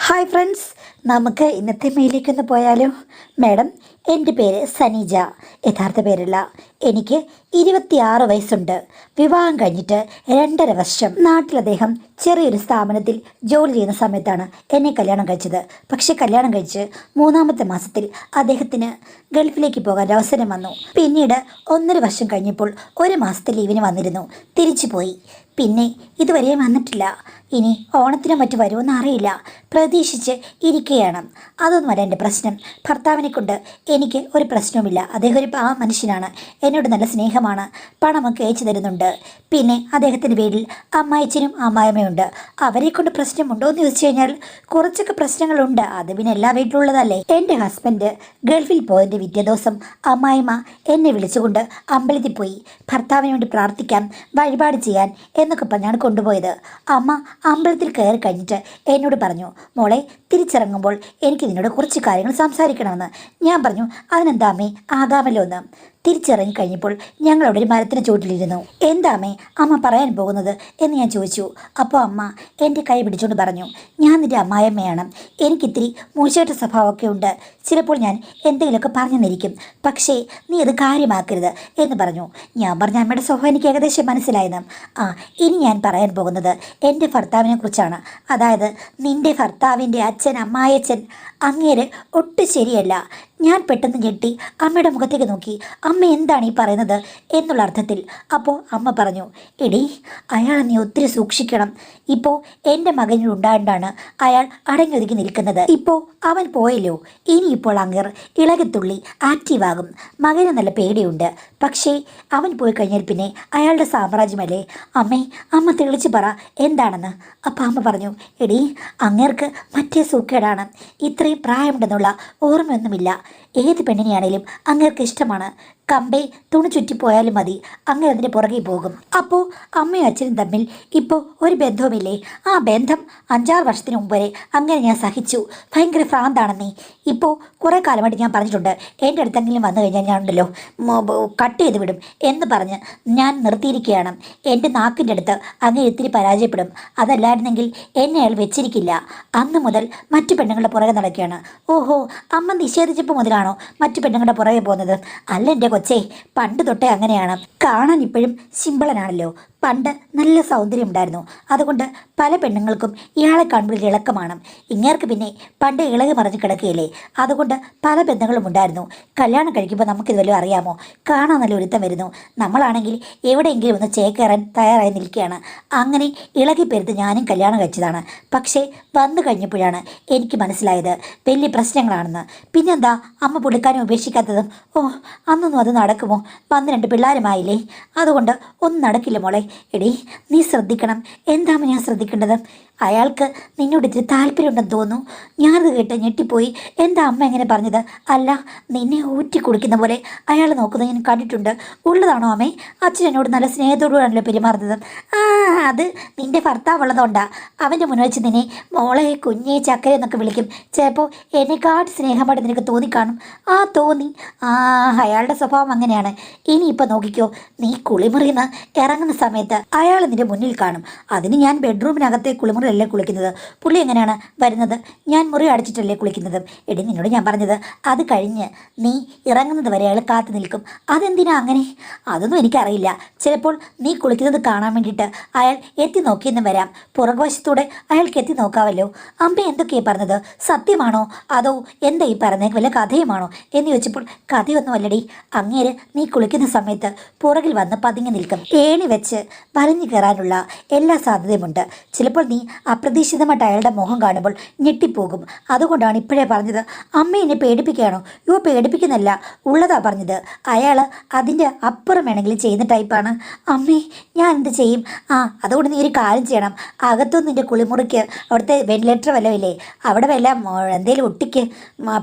Hi friends, നമുക്ക് ഇന്നത്തെ മെയിലേക്കൊന്ന് പോയാലോ? മാഡം, എൻ്റെ പേര് സനീജ. യഥാർത്ഥ പേരല്ല. എനിക്ക് 26 വയസ്സുണ്ട്. വിവാഹം കഴിഞ്ഞിട്ട് 2.5 വർഷം. നാട്ടിൽ അദ്ദേഹം ചെറിയൊരു സ്ഥാപനത്തിൽ ജോലി ചെയ്യുന്ന സമയത്താണ് എന്നെ കല്യാണം കഴിച്ചത്. പക്ഷെ കല്യാണം കഴിച്ച് 3-ാമത്തെ മാസത്തിൽ അദ്ദേഹത്തിന് ഗൾഫിലേക്ക് പോകാൻ അവസരം വന്നു. പിന്നീട് 1.5 വർഷം കഴിഞ്ഞപ്പോൾ 1 മാസത്തെ ലീവിന് വന്നിരുന്നു. തിരിച്ചു പോയി. പിന്നെ ഇതുവരെ വന്നിട്ടില്ല. ഇനി ഓണത്തിന് മറ്റു വരുമെന്ന് അറിയില്ല. പ്രതീക്ഷിച്ച് ഇരിക്കുകയാണ്. അതൊന്നുമല്ല എൻ്റെ പ്രശ്നം. ഭർത്താവിനെ കൊണ്ട് എനിക്ക് ഒരു പ്രശ്നവുമില്ല. അദ്ദേഹം ഒരു പാവ മനുഷ്യനാണ്. എന്നോട് നല്ല സ്നേഹമാണ്. പണമൊക്കെ അയച്ചു തരുന്നുണ്ട്. പിന്നെ അദ്ദേഹത്തിൻ്റെ വീട്ടിൽ അമ്മായിച്ചനും അമ്മായിമ്മയുണ്ട്. അവരെ കൊണ്ട് പ്രശ്നമുണ്ടോ എന്ന് ചോദിച്ചു കഴിഞ്ഞാൽ കുറച്ചൊക്കെ പ്രശ്നങ്ങളുണ്ട്. അത് പിന്നെ എല്ലാ വീട്ടിലുള്ളതല്ലേ. എൻ്റെ ഹസ്ബൻഡ് ഗൾഫിൽ പോയതിൻ്റെ പിറ്റേ ദിവസം അമ്മായിമ്മ എന്നെ വിളിച്ചുകൊണ്ട് അമ്പലത്തിൽ പോയി ഭർത്താവിന് വേണ്ടി പ്രാർത്ഥിക്കാൻ, വഴിപാട് ചെയ്യാൻ എന്നൊക്കെ പറഞ്ഞാണ് കൊണ്ടുപോയത്. അമ്മ അമ്പലത്തിൽ കയറി കഴിഞ്ഞിട്ട് എന്നോട് പറഞ്ഞു, മോളെ തിരിച്ചിറങ്ങുമ്പോൾ എനിക്ക് നിന്നോട് കുറച്ച് കാര്യങ്ങൾ സംസാരിക്കണമെന്ന്. ഞാൻ പറഞ്ഞു, അതിനെന്താ അമ്മേ, ആകാമല്ലോ എന്ന്. തിരിച്ചിറങ്ങി കഴിഞ്ഞപ്പോൾ ഞങ്ങൾ അവിടെ ഒരു മരത്തിന് ചുവട്ടിലിരുന്നു. എന്താ അമ്മേ അമ്മ പറയാൻ പോകുന്നത് എന്ന് ഞാൻ ചോദിച്ചു. അപ്പോൾ അമ്മ എൻ്റെ കൈ പിടിച്ചുകൊണ്ട് പറഞ്ഞു, ഞാൻ നിൻ്റെ അമ്മായിയമ്മയാണ്. എനിക്കിത്തിരി മൂശേട്ട സ്വഭാവമൊക്കെ ഉണ്ട്. ചിലപ്പോൾ ഞാൻ എന്തെങ്കിലുമൊക്കെ പറഞ്ഞു നിന്നിരിക്കും. പക്ഷേ നീ അത് കാര്യമാക്കരുത് എന്ന് പറഞ്ഞു. ഞാൻ പറഞ്ഞ അമ്മയുടെ സ്വഭാവം എനിക്ക് ഏകദേശം മനസ്സിലായെന്ന്. ഇനി ഞാൻ പറയാൻ പോകുന്നത് എൻ്റെ ഭർത്താവിനെ കുറിച്ചാണ്. അതായത് നിൻ്റെ ഭർത്താവിൻ്റെ അച്ഛൻ, അമ്മായച്ഛൻ, അങ്ങേര് ഒട്ടും ശരിയല്ല. ഞാൻ പെട്ടെന്ന് ഞെട്ടി അമ്മയുടെ മുഖത്തേക്ക് നോക്കി. അമ്മ എന്താണ് ഈ പറയുന്നത് എന്നുള്ള അർത്ഥത്തിൽ. അപ്പോൾ അമ്മ പറഞ്ഞു, എടി, അയാളെ നീ ഒത്തിരി സൂക്ഷിക്കണം. ഇപ്പോൾ എൻ്റെ മകനുണ്ടായിട്ടാണ് അയാൾ അടങ്ങിയൊതുക്കി നിൽക്കുന്നത്. ഇപ്പോൾ അവൻ പോയല്ലോ, ഇനിയിപ്പോൾ അങ്ങേർ ഇളകത്തുള്ളി ആക്റ്റീവാകും. മകന് നല്ല പേടിയുണ്ട്. പക്ഷേ അവൻ പോയി കഴിഞ്ഞാൽ പിന്നെ അയാളുടെ സാമ്രാജ്യമല്ലേ. അമ്മ തെളിച്ച് പറ എന്താണെന്ന്. അപ്പം അമ്മ പറഞ്ഞു, എടി, അങ്ങേർക്ക് മറ്റേ സൂക്കേടാണ്. ഇത്രയും പ്രായമുണ്ടെന്നുള്ള ഓർമ്മയൊന്നുമില്ല. ഏത് പെണ്ണിനെയാണേലും അങ്ങേർക്ക് ഇഷ്ടമാണ്. കമ്പേ തുണി ചുറ്റിപ്പോയാലും മതി, അങ്ങനെ അതിൻ്റെ പുറകെ പോകും. അപ്പോൾ അമ്മയും അച്ഛനും തമ്മിൽ ഇപ്പോൾ ഒരു ബന്ധവുമില്ലേ? ആ ബന്ധം 5-6 വർഷത്തിന് മുമ്പ് വരെ അങ്ങനെ ഞാൻ സഹിച്ചു. ഭയങ്കര ഭ്രാന്താണെന്നേ. ഇപ്പോൾ കുറേ കാലമായിട്ട് ഞാൻ പറഞ്ഞിട്ടുണ്ട്, എൻ്റെ അടുത്തെങ്കിലും വന്നു കഴിഞ്ഞാൽ ഞാൻ ഉണ്ടല്ലോ കട്ട് ചെയ്ത് വിടും എന്ന് പറഞ്ഞ് ഞാൻ നിർത്തിയിരിക്കുകയാണ്. എൻ്റെ നാക്കിൻ്റെ അടുത്ത് അങ്ങനെ ഇത്തിരി പരാജയപ്പെടും. അതല്ലായിരുന്നെങ്കിൽ എന്നെ അയാൾ വെച്ചിരിക്കില്ല. അന്ന് മുതൽ മറ്റു പെണ്ണുങ്ങളുടെ പുറകെ നടക്കുകയാണ്. ഓഹോ, അമ്മ നിഷേധിച്ചപ്പോൾ മുതലാണോ മറ്റു പെണ്ണുങ്ങളുടെ പുറകെ പോകുന്നത്? അല്ല എൻ്റെ കൊച്ചേ, പണ്ട് തൊട്ടേ അങ്ങനെയാണ്. കാണാൻ ഇപ്പോഴും സിമ്പിളനാണല്ലോ. പണ്ട് നല്ല സൗന്ദര്യം ഉണ്ടായിരുന്നു. അതുകൊണ്ട് പല പെണ്ണുങ്ങൾക്കും ഇയാളെ കാണുമ്പോൾ ഇളക്കമാണ്. ഇങ്ങേർക്ക് പിന്നെ പണ്ട് ഇളകി മറിഞ്ഞ് കിടക്കുകയില്ലേ. അതുകൊണ്ട് പല ബന്ധങ്ങളും ഉണ്ടായിരുന്നു. കല്യാണം കഴിക്കുമ്പോൾ നമുക്കിത് വല്ലതും അറിയാമോ? കാണാൻ നല്ല ഒരുത്തം വരുന്നു. നമ്മളാണെങ്കിൽ എവിടെയെങ്കിലും ഒന്ന് ചേക്കേറാൻ തയ്യാറായി നിൽക്കുകയാണ്. അങ്ങനെ ഇളകി പെരുത്ത് ഞാനും കല്യാണം കഴിച്ചതാണ്. പക്ഷേ വന്നു കഴിഞ്ഞപ്പോഴാണ് എനിക്ക് മനസ്സിലായത് വലിയ പ്രശ്നങ്ങളാണെന്ന്. പിന്നെന്താ അമ്മ പുള്ളിക്കാനും ഉപേക്ഷിക്കാത്തതും? അന്നൊന്നും അത് നടക്കുമോ? വന്ന് 2 പിള്ളേരുമായില്ലേ. അതുകൊണ്ട് ഒന്നും നടക്കില്ല മോളെ. എടി, നീ ശ്രദ്ധിക്കണം. എന്താമ ഞാൻ ശ്രദ്ധിക്കേണ്ടത്? അയാൾക്ക് നിന്നോട് ഇത്തിരി താല്പര്യമുണ്ടെന്ന് തോന്നുന്നു. ഞാനത് കേട്ട് ഞെട്ടിപ്പോയി. എന്താ അമ്മ എങ്ങനെ പറഞ്ഞത്? അല്ല, നിന്നെ ഊറ്റി കുടിക്കുന്ന പോലെ അയാൾ നോക്കുന്നത് ഞാൻ കണ്ടിട്ടുണ്ട്. ഉള്ളതാണോ അമ്മേ? അച്ഛൻ എന്നോട് നല്ല സ്നേഹത്തോടുകൂടാണല്ലോ പെരുമാറുന്നത്. അത് നിൻ്റെ ഭർത്താവ് ഉള്ളതുകൊണ്ടാ. അവൻ്റെ മുന്നിൽ വെച്ച് നിന്നെ മോളെ, കുഞ്ഞെ, ചക്കര എന്നൊക്കെ വിളിക്കും. ചിലപ്പോൾ എന്നെക്കാട്ട് സ്നേഹമായിട്ട് നിനക്ക് തോന്നിക്കാണും. തോന്നി. അയാളുടെ സ്വഭാവം അങ്ങനെയാണ്. ഇനിയിപ്പോൾ നോക്കിക്കോ, നീ കുളിമുറിന്ന് ഇറങ്ങുന്ന സമയത്ത് അയാൾ നിൻ്റെ മുന്നിൽ കാണും. അതിന് ഞാൻ ബെഡ്റൂമിനകത്തെ കുളിമുറിയല്ലേ കുളിക്കുന്നത്. പുള്ളി എങ്ങനെയാണ് വരുന്നത്? ഞാൻ മുറി അടച്ചിട്ടല്ലേ കുളിക്കുന്നത്. എടി, നിന്നോട് ഞാൻ പറഞ്ഞത് അത് കഴിഞ്ഞ് നീ ഇറങ്ങുന്നത് വരെ അയാൾ കാത്തു നിൽക്കും. അതെന്തിനാ അങ്ങനെ? അതൊന്നും എനിക്കറിയില്ല. ചിലപ്പോൾ നീ കുളിക്കുന്നത് കാണാൻ വേണ്ടിയിട്ട് അയാൾ എത്തി നോക്കിയെന്നും വരാം. പുറകുവശത്തൂടെ അയാൾക്ക് എത്തി നോക്കാമല്ലോ. അമ്മ എന്തൊക്കെയാണ് പറഞ്ഞത്? സത്യമാണോ അതോ എന്താ ഈ പറഞ്ഞ വല്ല കഥയുമാണോ എന്ന് ചോദിച്ചപ്പോൾ കഥയൊന്നും അല്ലടി. അങ്ങേര് നീ കുളിക്കുന്ന സമയത്ത് പുറകിൽ വന്ന് പതുങ്ങി നിൽക്കും. ഏണി വെച്ച് വലിഞ്ഞു കയറാനുള്ള എല്ലാ സാധ്യതയുമുണ്ട്. ചിലപ്പോൾ നീ അപ്രതീക്ഷിതമായിട്ട് അയാളുടെ മുഖം കാണുമ്പോൾ ഞെട്ടിപ്പോകും. അതുകൊണ്ടാണ് ഇപ്പോഴേ പറഞ്ഞത്. അമ്മ എന്നെ പേടിപ്പിക്കുകയാണോ? പേടിപ്പിക്കുന്നല്ല, ഉള്ളതാ പറഞ്ഞത്. അയാൾ അതിൻ്റെ അപ്പുറം വേണമെങ്കിലും ചെയ്യുന്ന ടൈപ്പാണ്. അമ്മേ, ഞാൻ എന്ത് ചെയ്യും? അതുകൊണ്ട് നീ ഒരു കാര്യം ചെയ്യണം. അകത്തുനിന്ന് നിൻ്റെ കുളിമുറിക്ക് അവിടുത്തെ വെന്റിലേറ്റർ വല്ലതും ഇല്ലേ, അവിടെ വല്ല എന്തെങ്കിലും ഒട്ടിക്ക്,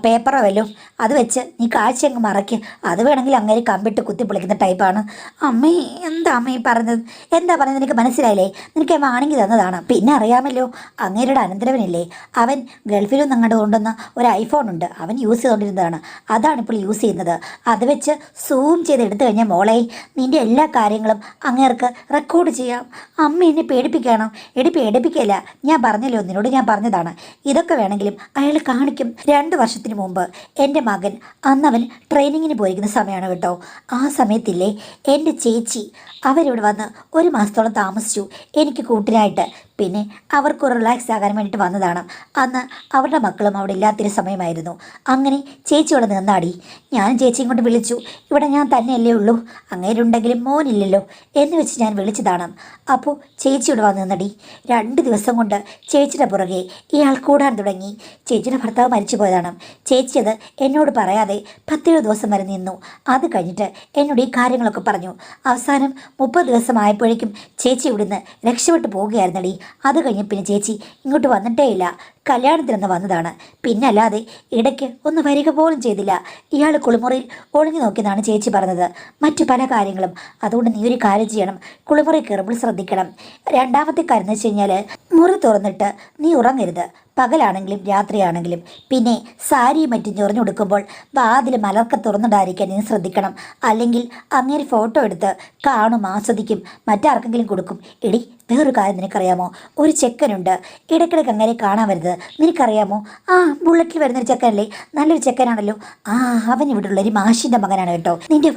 പേപ്പറോ വല്ലതും അത് വെച്ച് നീ കാഴ്ച അങ്ങ് മറയ്ക്ക്. അത് വേണമെങ്കിൽ അങ്ങനെ കമ്പിട്ട് കുത്തി പൊളിക്കുന്ന ടൈപ്പാണ്. അമ്മേ, എന്താ അമ്മ ഈ പറഞ്ഞത്? എന്താ പറഞ്ഞത്? നിനക്ക് മനസ്സിലായില്ലേ? നിനക്ക് വാണിങ്ങി തന്നതാണ്. പിന്നെ അറിയാൻ അറിയാമല്ലോ, അങ്ങേരുടെ അനന്തരവനില്ലേ, അവൻ ഗൾഫിൽ നിന്ന് അങ്ങോട്ട് കൊണ്ടുവന്ന ഒരു ഐഫോൺ ഉണ്ട്, അവൻ യൂസ് ചെയ്തുകൊണ്ടിരുന്നതാണ്. അതാണിപ്പോൾ യൂസ് ചെയ്യുന്നത്. അത് വെച്ച് സൂം ചെയ്ത് എടുത്തു കഴിഞ്ഞാൽ മോളെ നിൻ്റെ എല്ലാ കാര്യങ്ങളും അങ്ങേർക്ക് റെക്കോർഡ് ചെയ്യാം. അമ്മ എന്നെ പേടിപ്പിക്കണം. എടി പേടിപ്പിക്കല്ല, ഞാൻ പറഞ്ഞല്ലോ, നിന്നോട് ഞാൻ പറഞ്ഞതാണ്. ഇതൊക്കെ വേണമെങ്കിലും അയാൾ കാണിക്കും. 2 വർഷത്തിന് മുമ്പ് എൻ്റെ മകൻ അന്നവൻ ട്രെയിനിങ്ങിന് പോയിരിക്കുന്ന സമയമാണ് കേട്ടോ. ആ സമയത്തില്ലേ എൻ്റെ ചേച്ചി അവരിവിടെ വന്ന് 1 മാസത്തോളം താമസിച്ചു എനിക്ക് കൂട്ടിനായിട്ട്. പിന്നെ അവർക്ക് റിലാക്സ് ആകാൻ വേണ്ടിയിട്ട് വന്നതാണ്. അന്ന് അവരുടെ മക്കളും അവിടെ ഇല്ലാത്തൊരു സമയമായിരുന്നു. അങ്ങനെ ചേച്ചി ഇവിടെ നിന്നാടി. ഞാൻ ചേച്ചി ഇങ്ങോട്ട് വിളിച്ചു. ഇവിടെ ഞാൻ തന്നെയല്ലേ ഉള്ളൂ, അങ്ങേരുണ്ടെങ്കിലും മോനില്ലല്ലോ എന്ന് വെച്ച് ഞാൻ വിളിച്ചതാണ്. അപ്പോൾ ചേച്ചി ഇവിടെ വന്ന് നിന്നടി. 2 ദിവസം കൊണ്ട് ചേച്ചിയുടെ പുറകെ ഇയാൾ കൂടാൻ തുടങ്ങി. ചേച്ചിയുടെ ഭർത്താവ് മരിച്ചു പോയതാണ്. ചേച്ചി അത് എന്നോട് പറയാതെ 10-7 ദിവസം വരെ നിന്നു. അത് കഴിഞ്ഞിട്ട് എന്നോട് ഈ കാര്യങ്ങളൊക്കെ പറഞ്ഞു. അവസാനം 30 ദിവസം ആയപ്പോഴേക്കും ചേച്ചി ഇവിടുന്ന് രക്ഷപ്പെട്ടു പോവുകയായിരുന്നടി. അത് കഴിഞ്ഞ് പിന്നെ ചേച്ചി ഇങ്ങോട്ട് വന്നിട്ടേ ഇല്ല. കല്യാണത്തിനൊന്ന് വന്നതാണ്, പിന്നെ അല്ലാതെ ഇടയ്ക്ക് ഒന്ന് വരിക പോലും ചെയ്തില്ല. ഇയാൾ കുളിമുറിയിൽ ഒളിഞ്ഞു നോക്കിയെന്നാണ് ചേച്ചി പറഞ്ഞത്. മറ്റു പല കാര്യങ്ങളും. അതുകൊണ്ട് നീ ഒരു കാര്യം ചെയ്യണം, കുളിമുറി കയറുമ്പോൾ ശ്രദ്ധിക്കണം. 2ാമത്തെ കാര്യം എന്ന് വെച്ച് കഴിഞ്ഞാൽ മുറി തുറന്നിട്ട് നീ ഉറങ്ങരുത്, പകലാണെങ്കിലും രാത്രിയാണെങ്കിലും. പിന്നെ സാരിയും മറ്റും ചൊറിഞ്ഞു കൊടുക്കുമ്പോൾ വാതിൽ മലർക്ക തുറന്നിടാതിരിക്കാൻ നീ ശ്രദ്ധിക്കണം. അല്ലെങ്കിൽ അങ്ങനെ ഫോട്ടോ എടുത്ത് കാണും, ആസ്വദിക്കും, മറ്റാർക്കെങ്കിലും കൊടുക്കും. എടി വേറൊരു കാര്യം നിനക്കറിയാമോ, ഒരു ചെക്കനുണ്ട്, ഇടയ്ക്കിടയ്ക്ക് അങ്ങനെ കാണാൻ വരുന്നത്, നിനക്കറിയാമോ? ആ ബുള്ളറ്റിൽ വരുന്നൊരു ചെക്കനല്ലേ, നല്ലൊരു ചെക്കനാണല്ലോ. ആ അവൻ ഇവിടെ ഉള്ളൊരു മാഷിൻ്റെ മകനാണ് കേട്ടോ. നിന്റെ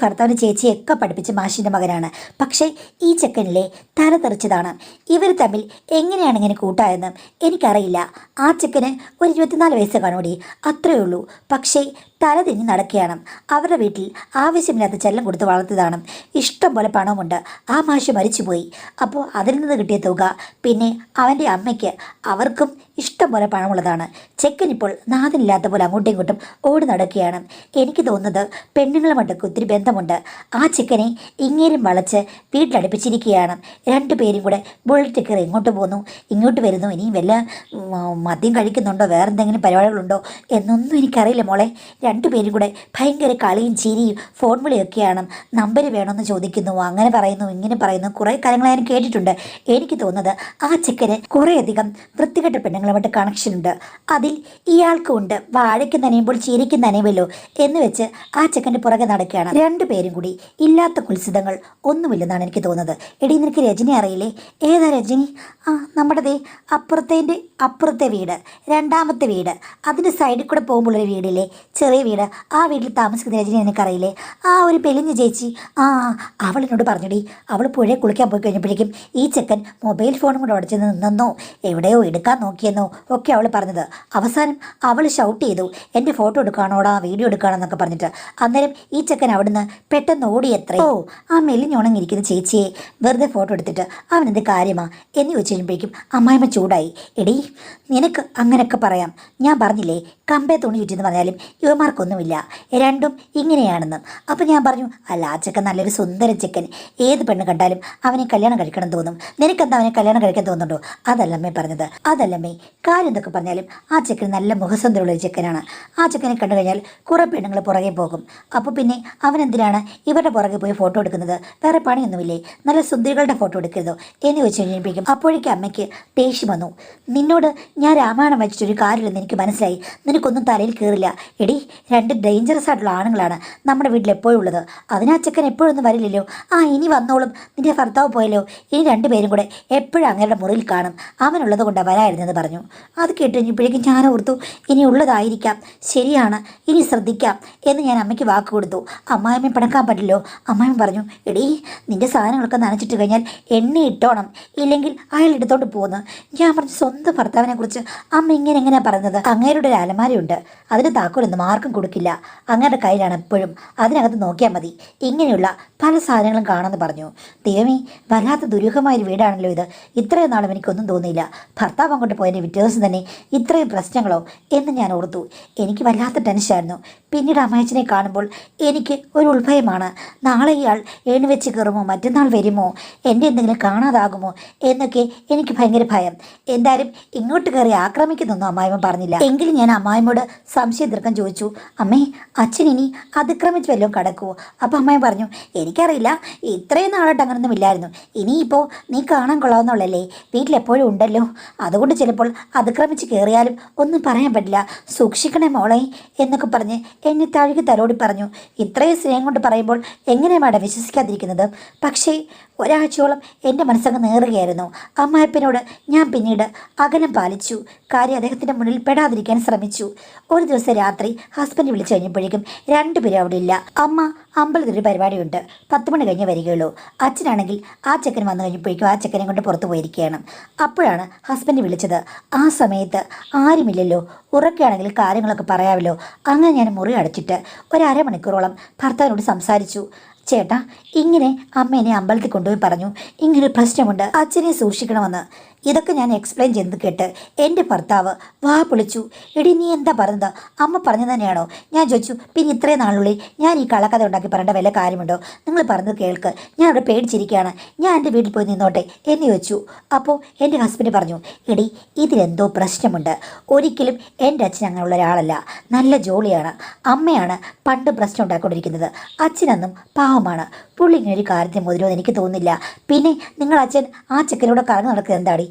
ഭർത്താവിന് ചേച്ചിയൊക്കെ പഠിപ്പിച്ച മാഷിൻ്റെ മകനാണ്. പക്ഷേ ഈ ചെക്കനിലെ തല തെറിച്ചതാണ്. ഇവർ തമ്മിൽ എങ്ങനെയാണ് ഇങ്ങനെ കൂട്ടായെന്ന് എനിക്കറിയില്ല. ആ ചെക്കന് ഒരു 24 വയസ്സ് കാണൂടി, അത്രയേ ഉള്ളൂ. പക്ഷേ തല തിരിഞ്ഞ് നടക്കുകയാണ്. അവരുടെ വീട്ടിൽ ആവശ്യമില്ലാത്ത ചെല്ലം കൊടുത്ത് വളർത്തിയതാണ്. ഇഷ്ടം പോലെ പണമുണ്ട്. ആ മാഷ് മരിച്ചുപോയി. അപ്പോൾ അതിൽ നിന്ന് കിട്ടിയ തുക പിന്നെ അവൻ്റെ അമ്മയ്ക്ക് അവർക്കും ഇഷ്ടം പോലെ പണമുള്ളതാണ്. ചെക്കനിപ്പോൾ നാഥനില്ലാത്ത പോലെ അങ്ങോട്ടും ഇങ്ങോട്ടും ഓടി നടക്കുകയാണ്. എനിക്ക് തോന്നുന്നത് പെണ്ണുങ്ങളുമായിട്ടൊക്കെ ഒത്തിരി ബന്ധമുണ്ട്. ആ ചെക്കനെ ഇങ്ങേരും വളച്ച് വീട്ടിലടുപ്പിച്ചിരിക്കുകയാണ്. 2 പേരും കൂടെ ബുള്ളറ്റ് കയറി ഇങ്ങോട്ട് പോകുന്നു, ഇങ്ങോട്ട് വരുന്നു. ഇനിയും വല്ല മദ്യം കഴിക്കുന്നുണ്ടോ, വേറെ എന്തെങ്കിലും പരിപാടികളുണ്ടോ എന്നൊന്നും എനിക്കറിയില്ല മോളെ. 2 പേരും കൂടെ ഭയങ്കര കളിയും ചിരിയും ഫോൺ വിളിയൊക്കെയാണ്. നമ്പർ വേണമെന്ന് ചോദിക്കുന്നു, അങ്ങനെ പറയുന്നു, ഇങ്ങനെ പറയുന്നു. കുറേ കാര്യങ്ങൾ ഞാൻ കേട്ടിട്ടുണ്ട്. എനിക്ക് തോന്നുന്നത് ആ ചെക്കന് കുറേയധികം വൃത്തികെട്ട പെണ്ണുങ്ങളുമായിട്ട് കണക്ഷൻ ഉണ്ട്. അതിൽ ഇയാൾക്കും ഉണ്ട്. വാഴയ്ക്ക് നനയുമ്പോൾ ചീരയ്ക്ക് നനയുമല്ലോ എന്ന് വെച്ച് ആ ചെക്കൻ്റെ പുറകെ നടക്കുകയാണ്. 2 പേരും കൂടി ഇല്ലാത്ത കുത്സിതങ്ങൾ ഒന്നുമില്ലെന്നാണ് എനിക്ക് തോന്നുന്നത്. എടി നിനക്ക് രജനി അറിയില്ലേ? ഏതാ രജനി? ആ നമ്മുടെ അപ്പുറത്തെ വീട്, 2ാമത്തെ വീട്, അതിൻ്റെ സൈഡിൽ കൂടെ പോകുമ്പോഴൊരു വീടില്ലേ, ചെറിയ വീട്. ആ വീട്ടിൽ താമസിക്കുന്ന രജനി നിനക്കറിയില്ലേ? ആ ഒരു പെലിഞ്ഞ ചേച്ചി. ആ അവൾ എന്നോട് പറഞ്ഞടി, അവൾ പുഴയെ കുളിക്കാൻ പോയി കഴിഞ്ഞപ്പോഴേക്കും ഈ ചെക്കൻ മൊബൈൽ ഫോണും കൂടെ ഉടച്ചു നിന്നെന്നോ എവിടെയോ എടുക്കാൻ നോക്കിയെന്നോ ഒക്കെ അവൾ പറഞ്ഞത്. അവസാനം അവൾ ഷൗട്ട് ചെയ്തു, എൻ്റെ ഫോട്ടോ എടുക്കാണോടാ, വീഡിയോ എടുക്കുകയാണെന്നൊക്കെ പറഞ്ഞിട്ട്. അന്നേരം ഈ ചെക്കൻ അവിടുന്ന് പെട്ടെന്ന് ഓടിയെത്രേ. ഓ ആ മെലിഞ്ഞുണങ്ങിയിരിക്കുന്ന ചേച്ചിയെ വെറുതെ ഫോട്ടോ എടുത്തിട്ട് അവനെന്ത് കാര്യമാ എന്ന് ചോദിച്ചു കഴിയുമ്പോഴേക്കും അമ്മായിമ്മ ചൂടായി. എടി നിനക്ക് അങ്ങനെയൊക്കെ പറയാം, ഞാൻ പറഞ്ഞില്ലേ കമ്പേ തുണി ചുറ്റിന്ന് പറഞ്ഞാലും ഇവന്മാർക്കൊന്നുമില്ല, രണ്ടും ഇങ്ങനെയാണെന്ന്. അപ്പം ഞാൻ പറഞ്ഞു, അല്ല ആ ചെക്കൻ നല്ലൊരു സുന്ദര ചെക്കൻ, ഏത് പെണ്ണ് കണ്ടാലും അവനെ കല്യാണം കഴിക്കണം തോന്നും. നിനക്കെന്താ അവനെ കല്യാണം കഴിക്കാൻ തോന്നുന്നുണ്ടോ? അതല്ലമ്മേ പറഞ്ഞത്, അതല്ലമ്മേ. കാര്യം എന്തൊക്കെ പറഞ്ഞാലും ആ ചെക്കൻ നല്ല മുഖസുന്ദരമുള്ളൊരു ചെക്കനാണ്. ആ ചെക്കനെ കണ്ടു കഴിഞ്ഞാൽ കുറേ പെണ്ണുങ്ങൾ പുറകെ പോകും. അപ്പോൾ പിന്നെ അവനെന്തിനാണ് ഇവരുടെ പുറകെ പോയി ഫോട്ടോ എടുക്കുന്നത്? വേറെ പണിയൊന്നുമില്ലേ? നല്ല സുന്ദരികളുടെ ഫോട്ടോ എടുക്കരുതോ എന്ന് ചോദിച്ചു കഴിഞ്ഞപ്പോഴേക്കും അപ്പോഴേക്കും അമ്മയ്ക്ക് ദേഷ്യം വന്നു. നിന്നോട് ഞാൻ രാമായണം വെച്ചിട്ടൊരു കാര്യമില്ലെന്ന് എനിക്ക് മനസ്സിലായി, നിനക്കൊന്നും തലയിൽ കയറില്ല. എടി 2 ഡേഞ്ചറസ് ആയിട്ടുള്ള ആണുങ്ങളാണ് നമ്മുടെ വീട്ടിൽ എപ്പോഴും ഉള്ളത്. അതിനാ ചെക്കൻ എപ്പോഴൊന്നും വരില്ലല്ലോ. ആ ഇനി വന്നോളും, നിന്റെ ഭർത്താവ് പോയല്ലോ, ഇനി 2 പേരും കൂടെ എപ്പോഴും അങ്ങയുടെ മുറിയിൽ കാണും, അവനുള്ളത് കൊണ്ടാണ് വരായിരുന്നെന്ന് പറഞ്ഞു. അത് കേട്ട് കഴിഞ്ഞപ്പോഴേക്കും ഞാൻ ഓർത്തു, ഇനി ഉള്ളതായിരിക്കാം, ശരിയാണ്, ഇനി ശ്രദ്ധിക്കാം എന്ന് ഞാൻ അമ്മയ്ക്ക് വാക്ക് കൊടുത്തു. അമ്മായിമ്മയെ പിണക്കാൻ പറ്റില്ലോ. അമ്മായിമ്മ പറഞ്ഞു, എടി നിന്റെ സാധനങ്ങളൊക്കെ നനച്ചിട്ട് കഴിഞ്ഞാൽ എണ്ണ ഇട്ടോണം, ഇല്ലെങ്കിൽ അയാൾ എടുത്തോണ്ട് പോകുന്നു. ഞാൻ പറഞ്ഞു, സ്വന്തം ഭർത്താവിനെ കുറിച്ച് അമ്മ എങ്ങനെയാ പറയുന്നത്? അങ്ങേരുടെ ഒരു അലമാരയുണ്ട്, അതിന് താക്കോലൊന്നും ആർക്കും കൊടുക്കില്ല, അങ്ങയുടെ കയ്യിലാണ് എപ്പോഴും, അതിനകത്ത് നോക്കിയാൽ മതി, ഇങ്ങനെയുള്ള പല സാധനങ്ങളും കാണുമെന്ന് പറഞ്ഞു. ദൈവമേ, വല്ലാത്ത ദുരൂഹമായൊരു വീടാണല്ലോ ഇത്. ഇത്രയും നാളും എനിക്കൊന്നും തോന്നിയില്ല. ഭർത്താവ് അങ്ങോട്ട് പോയതിൻ്റെ പിറ്റേ ദിവസം തന്നെ ഇത്രയും പ്രശ്നങ്ങളോ എന്ന് ഞാൻ ഓർത്തു. എനിക്ക് വല്ലാത്ത ടെൻഷനായിരുന്നു. പിന്നീട് അമ്മയച്ചനെ കാണുമ്പോൾ എനിക്ക് ഒരു ഉൾഭയമാണ്. നാളെ ഇയാൾ എഴുന്നേച്ച് കയറുമോ, മറ്റന്നാൾ വരുമോ, എൻ്റെ എന്തെങ്കിലും കാണാതാകുമോ എന്നൊക്കെ എനിക്ക് ഭയങ്കര ഭയം. എന്തായാലും ഇങ്ങോട്ട് കയറി ആക്രമിക്കുന്നൊന്നും അമ്മായിമ്മ പറഞ്ഞില്ല. എങ്കിലും ഞാൻ അമ്മായി അമ്മായിമ്മോട് സംശയം തീർക്കാൻ ചോദിച്ചു, അമ്മേ അച്ഛൻ ഇനി അതിക്രമിച്ച് വല്ലതും കടക്കുമോ? അപ്പം അമ്മായി പറഞ്ഞു, എനിക്കറിയില്ല, ഇത്രയും നാളായിട്ട് അങ്ങനൊന്നും ഇല്ലായിരുന്നു. ഇനിയിപ്പോൾ നീ കാണാൻ കൊള്ളാവുന്നുള്ളല്ലേ, വീട്ടിലെപ്പോഴും ഉണ്ടല്ലോ, അതുകൊണ്ട് ചിലപ്പോൾ അതിക്രമിച്ച് കയറിയാലും ഒന്നും പറയാൻ പറ്റില്ല, സൂക്ഷിക്കണേ മോളെ എന്നൊക്കെ പറഞ്ഞ് എന്നെ തഴുകി തലോടി പറഞ്ഞു. ഇത്രയും സ്നേഹം കൊണ്ട് പറയുമ്പോൾ എങ്ങനെയാണ് മാഡം വിശ്വസിക്കാതിരിക്കുന്നത്? പക്ഷേ ഒരാഴ്ചയോളം എൻ്റെ മനസ്സങ്ങ് നേറുകയായിരുന്നു. അമ്മായപ്പനോട് ഞാൻ പിന്നീട് അകലം പാലിച്ചു. കാര്യം അദ്ദേഹത്തിൻ്റെ മുന്നിൽ പെടാതിരിക്കാൻ ശ്രമിച്ചു. ഒരു ദിവസം രാത്രി ഹസ്ബൻഡ് വിളിച്ചു കഴിഞ്ഞപ്പോഴേക്കും രണ്ടുപേരും അവിടെ ഇല്ല. അമ്മ അമ്പലത്തിൽ പരിപാടിയുണ്ട്, 10 മണി കഴിഞ്ഞ് വരികയുള്ളൂ. അച്ഛനാണെങ്കിൽ ആ ചെക്കൻ വന്നു കഴിഞ്ഞപ്പോഴേക്കും ആ ചെക്കനെ കൊണ്ട് പുറത്തു പോയിരിക്കുകയാണ്. അപ്പോഴാണ് ഹസ്ബൻഡ് വിളിച്ചത്. ആ സമയത്ത് ആരുമില്ലല്ലോ, ഉറക്കുകയാണെങ്കിൽ കാര്യങ്ങളൊക്കെ പറയാമല്ലോ. അങ്ങനെ ഞാൻ മുറി അടച്ചിട്ട് ഒരു അരമണിക്കൂറോളം ഭർത്താവിനോട് സംസാരിച്ചു. ചേട്ടാ, ഇങ്ങനെ അമ്മേനെ അമ്പലത്തിൽ കൊണ്ടുപോയി പറഞ്ഞു, ഇങ്ങനൊരു പ്രശ്നമുണ്ട്, അച്ഛനെ സൂക്ഷിക്കണമെന്ന്. ഇതൊക്കെ ഞാൻ എക്സ്പ്ലെയിൻ ചെയ്ത് കേട്ട് എൻ്റെ ഭർത്താവ് വാ പൊളിച്ചു. എടി നീ എന്താ പറഞ്ഞത്? അമ്മ പറഞ്ഞു തന്നെയാണോ? ഞാൻ ചോദിച്ചു, പിന്നെ ഇത്രയും നാളുള്ളിൽ ഞാൻ ഈ കള്ളക്കഥ ഉണ്ടാക്കി പറയേണ്ട വല്ല കാര്യമുണ്ടോ? നിങ്ങൾ പറഞ്ഞത് കേൾക്ക്, ഞാൻ അവിടെ പേടിച്ചിരിക്കുകയാണ്, ഞാൻ എൻ്റെ വീട്ടിൽ പോയി നിന്നോട്ടെ എന്ന് ചോദിച്ചു. അപ്പോൾ എൻ്റെ ഹസ്ബൻഡ് പറഞ്ഞു, എടി ഇതിലെന്തോ പ്രശ്നമുണ്ട്, ഒരിക്കലും എൻ്റെ അച്ഛൻ അങ്ങനെയുള്ള ഒരാളല്ല, നല്ല ജോലിയാണ്, അമ്മയാണ് പണ്ട് പ്രശ്നം ഉണ്ടാക്കിക്കൊണ്ടിരിക്കുന്നത്, അച്ഛനൊന്നും പാവമാണ്, പുള്ളി ഇങ്ങനെ ഒരു കാര്യത്തിന് മുതിരുമെന്ന് എനിക്ക് തോന്നുന്നില്ല. പിന്നെ നിങ്ങൾ അച്ഛൻ ആ ചെക്കനോട് കറങ്ങി നടക്കുന്നത് എന്താടി?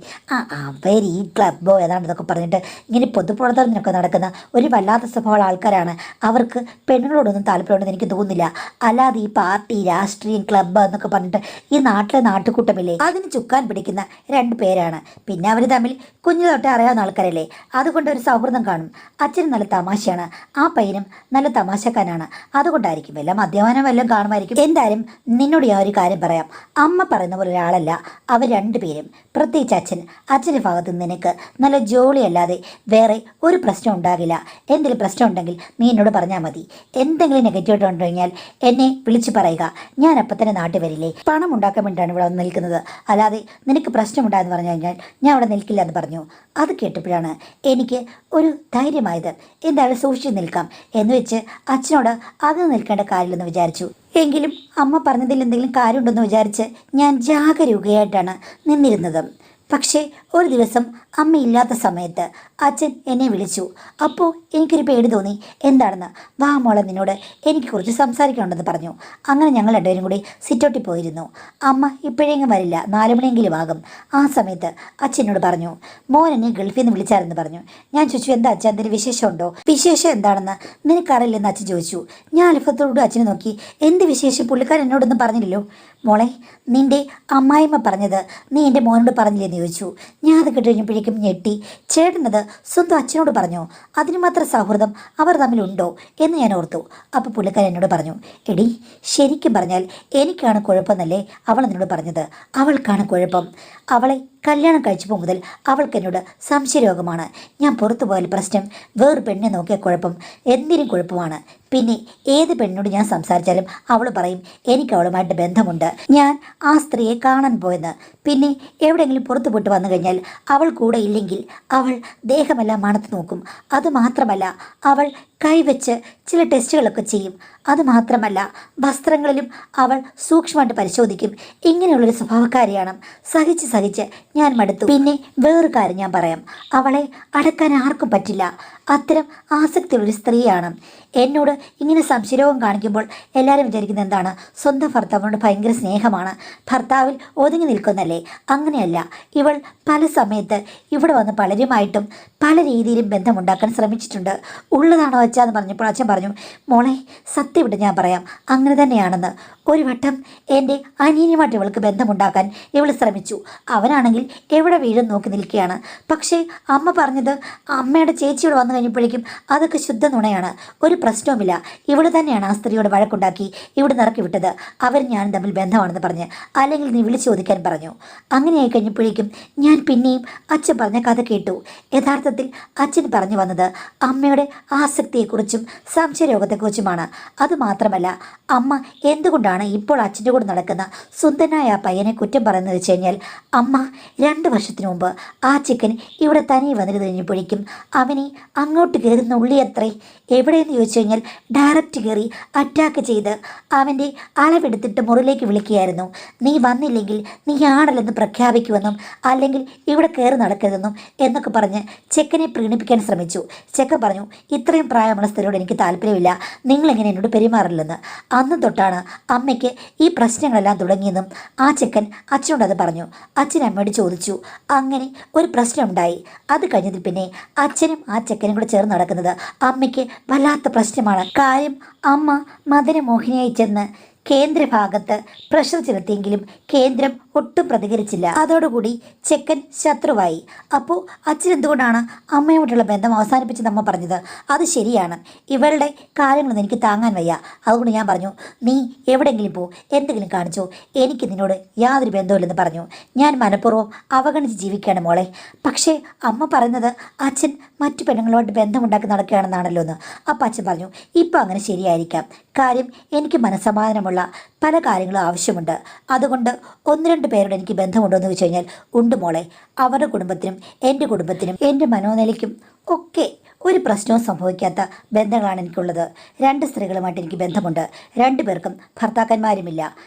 അവർ ഈ ക്ലബ്ബോ ഏതാണ്ടെന്നൊക്കെ പറഞ്ഞിട്ട് ഇങ്ങനെ പൊതുപ്രവർത്തനത്തിനൊക്കെ നടക്കുന്ന ഒരു വല്ലാത്ത സ്വഭാവമുള്ള ആൾക്കാരാണ്. അവർക്ക് പെണ്ണുങ്ങളോടൊന്നും താല്പര്യമുണ്ടെന്ന് എനിക്ക് തോന്നുന്നില്ല. അല്ലാതെ ഈ പാർട്ടി, രാഷ്ട്രീയം, ക്ലബ്ബ് എന്നൊക്കെ പറഞ്ഞിട്ട് ഈ നാട്ടിലെ നാട്ടുകൂട്ടമില്ലേ, അതിന് ചുക്കാൻ പിടിക്കുന്ന 2 പേരാണ്. പിന്നെ അവർ തമ്മിൽ കുഞ്ഞു തൊട്ടേ അറിയാവുന്ന ആൾക്കാരല്ലേ, അതുകൊണ്ട് ഒരു സൗഹൃദം കാണും. അച്ഛനും നല്ല തമാശയാണ്, ആ പയ്യനും നല്ല തമാശക്കാരനാണ്, അതുകൊണ്ടായിരിക്കും വല്ല മദ്യപാനം വല്ലതും കാണുമായിരിക്കും. എന്തായാലും നിന്നോട് ഞാൻ ഒരു കാര്യം പറയാം, അമ്മ പറയുന്ന പോലെ ഒരാളല്ല അവർ 2 പേരും. പ്രത്യേകിച്ച് അച്ഛൻ്റെ ഭാഗത്ത് നിന്ന് നിനക്ക് നല്ല ജോലിയല്ലാതെ വേറെ ഒരു പ്രശ്നം ഉണ്ടാകില്ല. എന്തെങ്കിലും പ്രശ്നം ഉണ്ടെങ്കിൽ നീ എന്നോട് പറഞ്ഞാൽ മതി. എന്തെങ്കിലും നെഗറ്റീവായിട്ട് ഉണ്ടു കഴിഞ്ഞാൽ എന്നെ വിളിച്ച് പറയുക, ഞാൻ അപ്പം തന്നെ നാട്ടിൽ വരില്ലേ. പണം ഉണ്ടാക്കാൻ വേണ്ടിയിട്ടാണ് ഇവിടെ വന്ന് നിൽക്കുന്നത്, അല്ലാതെ നിനക്ക് പ്രശ്നമുണ്ടായെന്ന് പറഞ്ഞു കഴിഞ്ഞാൽ ഞാൻ അവിടെ നിൽക്കില്ല എന്ന് പറഞ്ഞു. അത് കേട്ടപ്പോഴാണ് എനിക്ക് ഒരു ധൈര്യമായത്. എന്തായാലും സൂക്ഷിച്ച് നിൽക്കാം എന്ന് വെച്ച് അച്ഛനോട് അത് നിൽക്കേണ്ട കാര്യമില്ലെന്ന് വിചാരിച്ചു. എങ്കിലും അമ്മ പറഞ്ഞതിൽ എന്തെങ്കിലും കാര്യമുണ്ടെന്ന് വിചാരിച്ച് ഞാൻ ജാഗരൂകയായിട്ടാണ് നിന്നിരുന്നത്. പക്ഷേ ഒരു ദിവസം അമ്മയില്ലാത്ത സമയത്ത് അച്ഛൻ എന്നെ വിളിച്ചു. അപ്പോൾ എനിക്കൊരു പേടി തോന്നി. എന്താണെന്ന്? വാ മോളെ, നിന്നോട് എനിക്ക് കുറച്ച് സംസാരിക്കണമെന്ന് പറഞ്ഞു. അങ്ങനെ ഞങ്ങൾ 2 പേരും കൂടി സിറ്റൗട്ടിൽ പോയിരുന്നു. അമ്മ ഇപ്പോഴെങ്കിലും വരില്ല, 4 മണിയെങ്കിലും ആകും. ആ സമയത്ത് അച്ഛനോട് പറഞ്ഞു, മോൻ എന്നെ ഗൾഫിൽ നിന്ന് വിളിച്ചായിരുന്നു പറഞ്ഞു. ഞാൻ ചോദിച്ചു, എന്താ അച്ഛൻ, എന്തെങ്കിലും വിശേഷമുണ്ടോ? വിശേഷം എന്താണെന്ന് നിനക്കറിയില്ലെന്ന് അച്ഛൻ ചോദിച്ചു. ഞാൻ അത്ഭുതത്തോട് അച്ഛനെ നോക്കി. എന്ത് വിശേഷം? പുള്ളിക്കാരൻ എന്നോടൊന്നും പറഞ്ഞില്ലല്ലോ. മോളെ, നിൻ്റെ അമ്മായിമ്മ പറഞ്ഞത് നീ എൻ്റെ മോനോട് പറഞ്ഞില്ലെന്ന് ചോദിച്ചു. ഞാൻ അത് കേട്ട് കഴിഞ്ഞപ്പോഴേക്കും ഞെട്ടി. ചേട്ടനത് സ്വന്തം അച്ഛനോട് പറഞ്ഞോ? അതിന് മാത്രം സൗഹൃദം അവർ തമ്മിലുണ്ടോ എന്ന് ഞാൻ ഓർത്തു. അപ്പോൾ പുള്ളിക്കാരൻ എന്നോട് പറഞ്ഞു, എടി ശരിക്കും പറഞ്ഞാൽ എനിക്കാണ് കുഴപ്പമെന്നല്ലേ അവൾ എന്നോട് പറഞ്ഞത്. അവൾക്കാണ് കുഴപ്പം. അവളെ കല്യാണം കഴിച്ചപ്പോൾ മുതൽ അവൾക്ക് എന്നോട് സംശയരോഗമാണ്. ഞാൻ പുറത്തു പോയാൽ പ്രശ്നം, വേറെ പെണ്ണെ നോക്കിയ കുഴപ്പം, എന്തിനും കുഴപ്പമാണ്. പിന്നെ ഏത് പെണ്ണിനോട് ഞാൻ സംസാരിച്ചാലും അവൾ പറയും എനിക്ക് അവളുമായിട്ട് ബന്ധമുണ്ട്, ഞാൻ ആ സ്ത്രീയെ കാണാൻ പോയെന്ന്. പിന്നെ എവിടെയെങ്കിലും പുറത്തു പോയിട്ട് വന്നു കഴിഞ്ഞാൽ അവൾ കൂടെ ഇല്ലെങ്കിൽ അവൾ ദേഹമെല്ലാം മണത്ത് നോക്കും. അതുമാത്രമല്ല, അവൾ കൈവച്ച് ചില ടെസ്റ്റുകളൊക്കെ ചെയ്യും. അതുമാത്രമല്ല, വസ്ത്രങ്ങളിലും അവൾ സൂക്ഷ്മമായിട്ട് പരിശോധിക്കും. ഇങ്ങനെയുള്ളൊരു സ്വഭാവക്കാരിയാണ്. സഹിച്ച് ഞാൻ മടുത്തു. പിന്നെ വേറൊരു കാര്യം ഞാൻ പറയാം, അവളെ അടക്കാൻ ആർക്കും പറ്റില്ല. അത്തരം ആസക്തിയുള്ളൊരു സ്ത്രീയാണ്. എന്നോട് ഇങ്ങനെ സംശയരോഗം കാണിക്കുമ്പോൾ എല്ലാവരും വിചാരിക്കുന്നത് എന്താണ്? സ്വന്തം ഭർത്താവിനോട് ഭയങ്കര സ്നേഹമാണ്, ഭർത്താവിൽ ഒതുങ്ങി നിൽക്കുന്നല്ലേ. അങ്ങനെയല്ല, ഇവൾ പല സമയത്ത് ഇവിടെ വന്ന് പലരുമായിട്ടും പല രീതിയിലും ബന്ധമുണ്ടാക്കാൻ ശ്രമിച്ചിട്ടുണ്ട്. ഉള്ളതാണോ അച്ഛാന്ന് പറഞ്ഞപ്പോൾ അച്ഛൻ പറഞ്ഞു, മോളെ സത്യം വിട്ട് ഞാൻ പറയാം, അങ്ങനെ തന്നെയാണെന്ന്. ഒരു വട്ടം എൻ്റെ അനിയനുമായിട്ട് ഇവൾക്ക് ബന്ധമുണ്ടാക്കാൻ ഇവൾ ശ്രമിച്ചു. അവനാണെങ്കിൽ എവിടെ വീഴും നോക്കി നിൽക്കുകയാണ്. പക്ഷേ അമ്മ പറഞ്ഞത്, അമ്മയുടെ ചേച്ചിയോട് വന്നു കഴിഞ്ഞപ്പോഴേക്കും അതൊക്കെ ശുദ്ധ നുണയാണ്, ഒരു പ്രശ്നവുമില്ല, ഇവൾ തന്നെയാണ് ആ സ്ത്രീയോട് വഴക്കുണ്ടാക്കി ഇവിടെ നിറക്കി വിട്ടത്, അവർ ഞാനും തമ്മിൽ ബന്ധമാണെന്ന് പറഞ്ഞ്, അല്ലെങ്കിൽ നീ വിളിച്ചു ചോദിക്കാൻ പറഞ്ഞു. അങ്ങനെയായി കഴിഞ്ഞപ്പോഴേക്കും ഞാൻ പിന്നെയും അച്ഛൻ പറഞ്ഞ കഥ കേട്ടു. യഥാർത്ഥത്തിൽ അച്ഛൻ പറഞ്ഞു വന്നത് അമ്മയുടെ ആസക്തി വിരക്തിയെക്കുറിച്ചും സംശയരോഗത്തെക്കുറിച്ചുമാണ്. അതുമാത്രമല്ല, അമ്മ എന്തുകൊണ്ടാണ് ഇപ്പോൾ അച്ഛൻ്റെ കൂടെ നടക്കുന്ന സുന്ദരനായ ആ പയ്യനെ കുറ്റം പറയുന്നത് വെച്ച് കഴിഞ്ഞാൽ, അമ്മ 2 വർഷത്തിന് മുമ്പ് ആ ചിക്കൻ ഇവിടെ തനിയെ വന്നിട്ട് കഴിഞ്ഞപ്പോഴേക്കും അവനെ അങ്ങോട്ട് കയറുന്ന ഉള്ളിയത്രേ. എവിടെയെന്ന് ചോദിച്ചു കഴിഞ്ഞാൽ ഡയറക്റ്റ് കയറി അറ്റാക്ക് ചെയ്ത് അവൻ്റെ അളവെടുത്തിട്ട് മുറിയിലേക്ക് വിളിക്കുകയായിരുന്നു. നീ വന്നില്ലെങ്കിൽ നീയാണല്ലെന്ന് പ്രഖ്യാപിക്കുമെന്നും അല്ലെങ്കിൽ ഇവിടെ കയറി നടക്കരുതെന്നും എന്നൊക്കെ പറഞ്ഞ് ചെക്കനെ പ്രീണിപ്പിക്കാൻ ശ്രമിച്ചു. ചെക്കൻ പറഞ്ഞു, ഇത്രയും പ്രായമുള്ള സ്ത്രീയോട് എനിക്ക് താല്പര്യമില്ല, നിങ്ങളെങ്ങനെ എന്നോട് പെരുമാറില്ലെന്ന്. അന്ന് തൊട്ടാണ് അമ്മയ്ക്ക് ഈ പ്രശ്നങ്ങളെല്ലാം തുടങ്ങിയെന്നും ആ ചെക്കൻ അച്ഛനോട് അത് പറഞ്ഞു. അച്ഛൻ അമ്മയോട് ചോദിച്ചു. അങ്ങനെ ഒരു പ്രശ്നമുണ്ടായി. അത് കഴിഞ്ഞതിൽ പിന്നെ അച്ഛനും ആ ചെക്കനും കൂടെ ചേർന്ന് നടക്കുന്നത് അമ്മയ്ക്ക് വല്ലാത്ത പ്രശ്നമാണ്. കാര്യം അമ്മ മദനമോഹിനിയായി ചെന്ന് കേന്ദ്രഭാഗത്ത് പ്രഷർ ചെലുത്തിയെങ്കിലും കേന്ദ്രം ഒട്ടും പ്രതികരിച്ചില്ല. അതോടുകൂടി ചെക്കൻ ശത്രുവായി. അപ്പോൾ അച്ഛൻ എന്തുകൊണ്ടാണ് അമ്മയുമായിട്ടുള്ള ബന്ധം അവസാനിപ്പിച്ചെന്ന് അമ്മ പറഞ്ഞത്. അത് ശരിയാണ്, ഇവളുടെ കാര്യങ്ങളൊന്നും എനിക്ക് താങ്ങാൻ വയ്യ. അതുകൊണ്ട് ഞാൻ പറഞ്ഞു, നീ എവിടെയെങ്കിലും പോ, എന്തെങ്കിലും കാണിച്ചോ, എനിക്ക് നിന്നോട് യാതൊരു ബന്ധമില്ലെന്ന് പറഞ്ഞു. ഞാൻ മനഃപൂർവ്വം അവഗണിച്ച് ജീവിക്കുകയാണ് മോളെ. പക്ഷേ അമ്മ പറയുന്നത് അച്ഛൻ മറ്റു പെണ്ണുങ്ങളുമായിട്ട് ബന്ധമുണ്ടാക്കി നടക്കുകയാണെന്നാണല്ലോ എന്ന്. അപ്പം അച്ഛൻ പറഞ്ഞു, ഇപ്പം അങ്ങനെ ശരിയായിരിക്കാം. കാര്യം എനിക്ക് മനസ്സമാധാനമുള്ള പല കാര്യങ്ങളും ആവശ്യമുണ്ട്. അതുകൊണ്ട് 1-2 പേരോട് എനിക്ക് ബന്ധമുണ്ടോ എന്ന് ചോദിച്ചു കഴിഞ്ഞാൽ ഉണ്ട് മോളെ. അവരുടെ കുടുംബത്തിനും എൻ്റെ കുടുംബത്തിനും എൻ്റെ മനോനിലയ്ക്കും ഒക്കെ ഒരു പ്രശ്നവും സംഭവിക്കാത്ത ബന്ധങ്ങളാണ് എനിക്കുള്ളത്. 2 സ്ത്രീകളുമായിട്ട് എനിക്ക് ബന്ധമുണ്ട്. 2 പേർക്കും ഭർത്താക്കന്മാരുമില്ല.